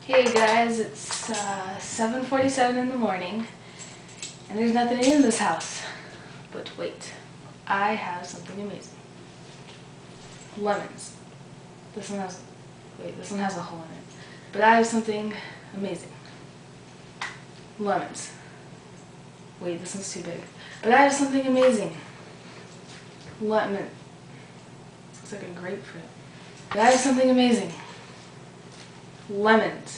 Hey guys, it's 7:47 in the morning, and there's nothing in this house. But wait, I have something amazing. Lemons. This one has a hole in it. But I have something amazing. Lemons. Wait, this one's too big. But I have something amazing. Lemon. Looks like a grapefruit. But I have something amazing. Lemons.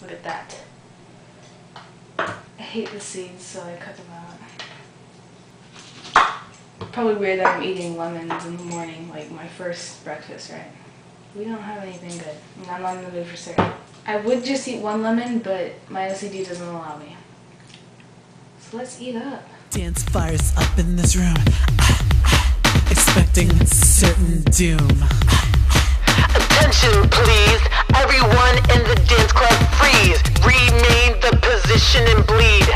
Look at that. I hate the seeds, so I cut them out. Probably weird that I'm eating lemons in the morning, like my first breakfast, right? We don't have anything good, and I'm not in the mood for cereal. I would just eat one lemon, but my OCD doesn't allow me. So let's eat up. Dance fires up in this room, expecting certain doom. Attention please, everyone in the dance club freeze. Remain the position and bleed.